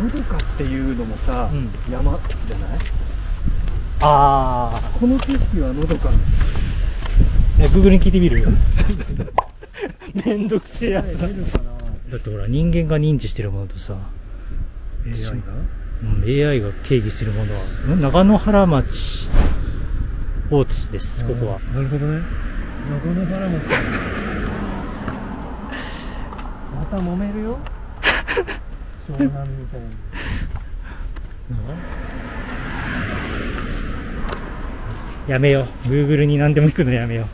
のどかっていうのもさ、山じゃない？ああ、この景色はのどかなの。Google に聞いてみるめんどくせえやつだ。出るかな。だってほら、人間が認知してるものとさ、 AI がAI が定義するものは長野原町大津です。ここは。なるほどね。長野原町。また揉めるよ。湘南みたいに。やめよう。Google に何でも行くのやめよう。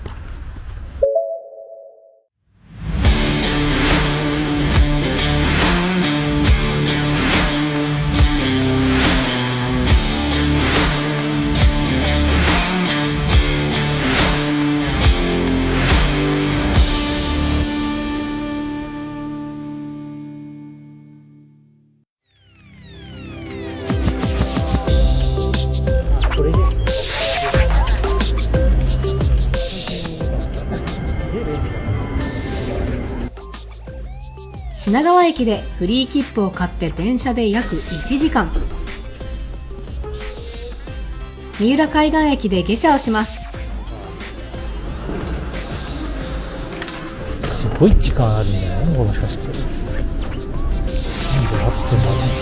これですね。品川駅でフリー切符を買って電車で約1時間。三浦海岸駅で下車をします。すごい時間あるんじゃないの？もしかして38分だね。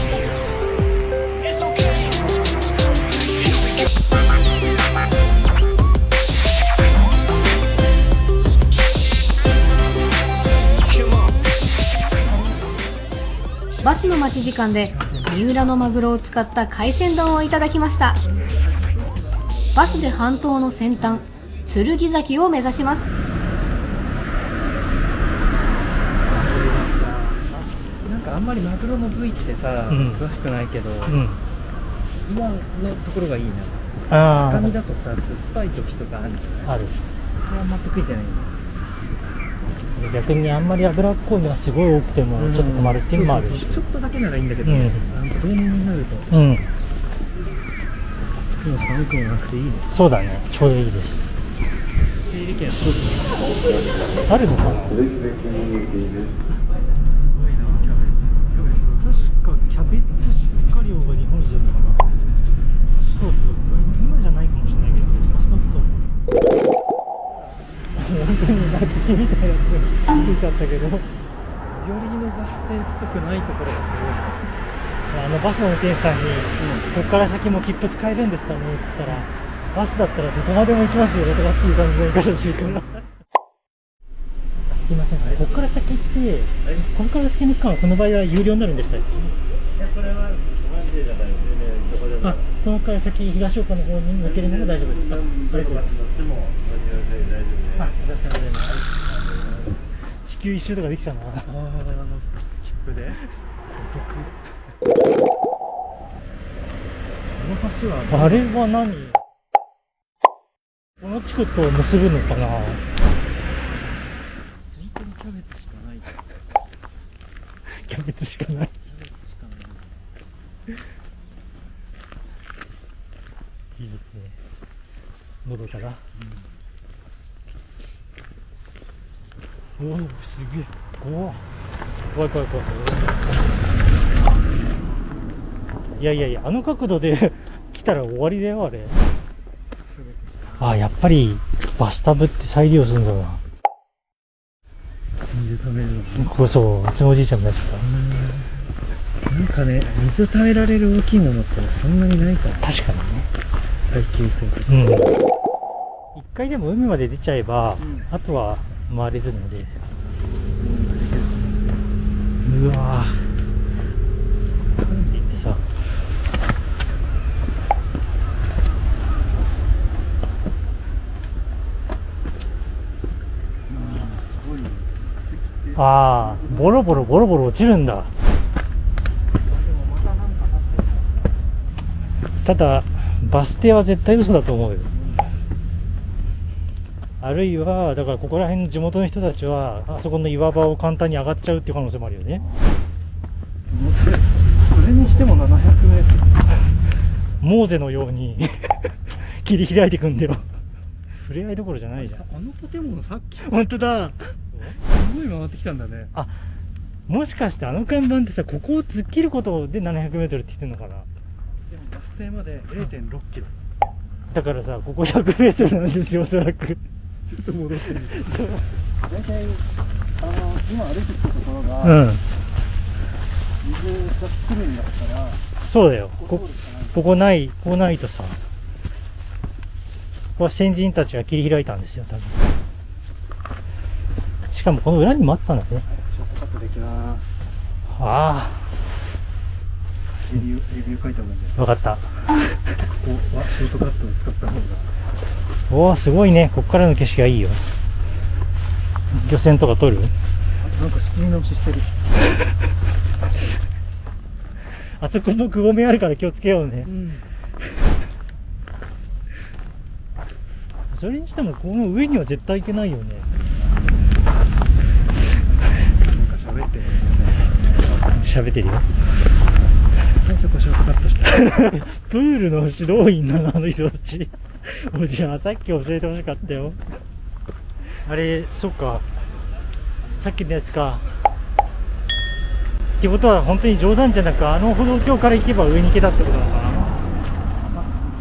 バスの待ち時間で三浦のマグロを使った海鮮丼をいただきました。バスで半島の先端剣崎を目指します。なんかあんまりマグロの部位ってさ、詳しくないけど、今のところがいいな。赤身だとさ、酸っぱい時とかあるじゃない？ある。これはあんま得意じゃないんだ。逆にあんまり脂っこいのがすごい多くてもちょっと困るっていうのもあるし、ちょっとだけならいいんだけど、多めになると暑くも寒くもなくていいね。そうだね、ちょうどいいです。整理券そうあるのかな。すごいな、キャベツ。確かキャベツ出荷量が日本一だったかな。そう、今じゃないかもしれないけど、少なくとも本当になんか血みたいなところについちゃったけど、最寄りのバス停っぽくないところがすごいな。バスの運転手さんに、ここから先も切符使えるんですかねって言ったら、バスだったらどこまでも行きますよとかっていう感じの言い方するからすいません、ここから先って、ここから先の区間はこの場合は有料になるんでしたっけ？これはマンデーだから全然どこでも。そのから先東岡の方に抜けるのが大丈夫ですか？ありがとうございます。あ、お疲れ様です。地球一周とかできちゃうな。切符でお得。この橋はあれは何？この地区と結ぶのかな？本当にキャベツしかない。キャベツしかない。いいですね。のどかだ。おお、すげえ。おお。怖い怖い怖い。いやいやいや、あの角度で来たら終わりだよ、あれ。あ、やっぱりバスタブって再利用するんだな。水溜めるの。ここそう、うちのおじいちゃんもやってた。なんかね、水溜められる大きいものってそんなにないから。確かにね。耐久性。一回でも海まで出ちゃえば、あとは回れるので。うわぁ。なんで行ってさ。ああ、ボロボロ落ちるんだ。ただバス停は絶対嘘だと思うよ。あるいはだからここら辺の地元の人たちはあそこの岩場を簡単に上がっちゃうっていう可能性もあるよね。それにしても700メートル。モーゼのように切り開いていくんだよ。触れ合いどころじゃないじゃん。あの建物さっきす本当だ。ごい回ってきたんだね。もしかしてあの看板ってさ、ここを突っ切ることで 700m って言ってんのかな。でもバス停まで 0.6 キロだからさ、ここ 100m なんですよ、おそらく。ずっと戻ってるんですよ。大体今歩いてきたところが、うん、水が来るんだったらそうだよ。ここ通るしかない。ここない、ここないとさ、ここは先人たちが切り開いたんですよ、多分。しかもこの裏にもあったんだね。ショートカットできます。あレビュー書いた方がいいんじゃない？あ、わかった。ここはショートカットを使った方が。おお、すごいね。こっからの景色がいいよ。漁船とか撮る？なんか仕切り直ししてる。あそこもくぼみあるから気をつけようね。それにしてもこの上には絶対行けないよね。なんか喋ってるんですよ。喋ってるよ。そこショートカットした。プールの指導員なの、あの人たち。おじゃん、さっき教えてほしかったよ。あれ、そっか。さっきのやつか。ってことは本当に冗談じゃなく、あの歩道橋から行けば上に行けたってことなのかな。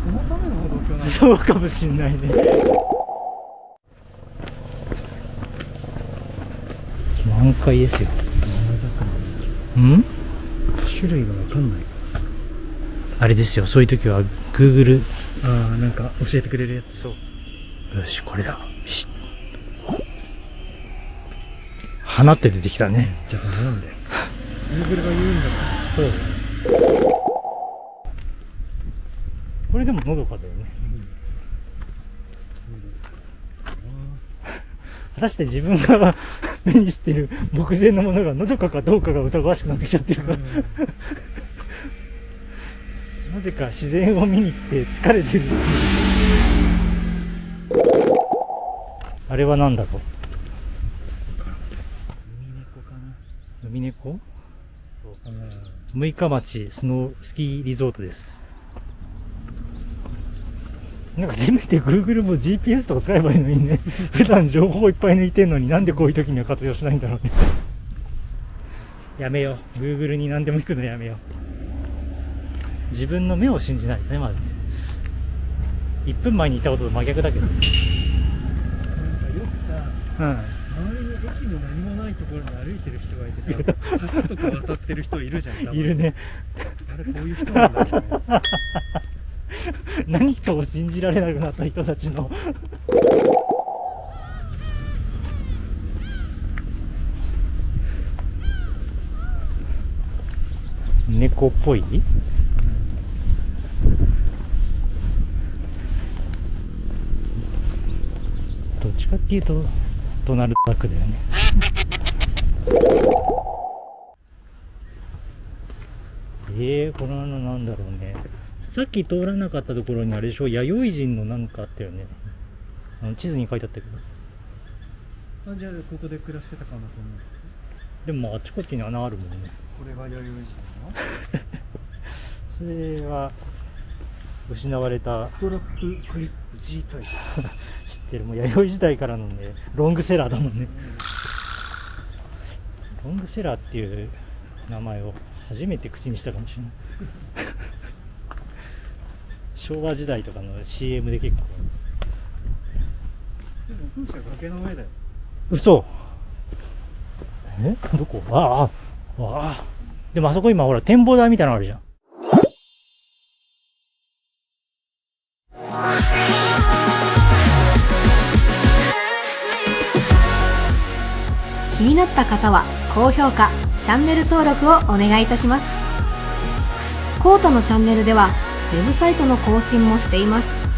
そのための歩道橋なんだ。そうかもしんないね。満開ですよ。ん？種類がわかんない。あれですよ、そういう時は Google。ああ、なんか教えてくれるやつ。そう。よし、これだ。花って出てきたね。じゃあなんで Google が言うんだから。そう。これでものどかだよね。果たして自分が目にしてる目前のものがのどかかどうかが疑わしくなってきちゃってるからなぜか自然を見に来て疲れてる。あれは何だろう。ウミネコ？六日町スキーリゾートです。なんかせめて Google も GPS とか使えばいいのにね。普段情報いっぱい抜いてんのになんでこういう時には活用しないんだろうね。やめよう。Google に何でも行くのやめよう。自分の目を信じないとね、まず。1分前にいたことと真逆だけど。なんかよくさ、うん。周りに駅の何もないところに歩いてる人がいてさ、橋とか渡ってる人いるじゃん。いるね。あれこういう人なんだよね。何かを信じられなくなった人たちの猫っぽい？どっちかっていうとドナルド・ダックだよね。この穴なんだろうね。さっき通らなかったところにあれでしょ、弥生人のなんかあったよね。地図に書いてあったけど。あ、じゃあここで暮らしてた可能性も。でもあっちこっちに穴あるもんね。これが弥生人のそれは失われた。ストラップクリップ G タイプ。知ってる、もう弥生時代からのね、ロングセラーだもんね。ロングセラーっていう名前を初めて口にしたかもしれない。昭和時代とかの CM で結構。でも風車崖の上だよ。嘘。どこ？ああ。でもあそこ今ほら展望台みたいなのあるじゃん。気になった方は高評価、チャンネル登録をお願いいたします。コータのチャンネルではウェブサイトの更新もしています。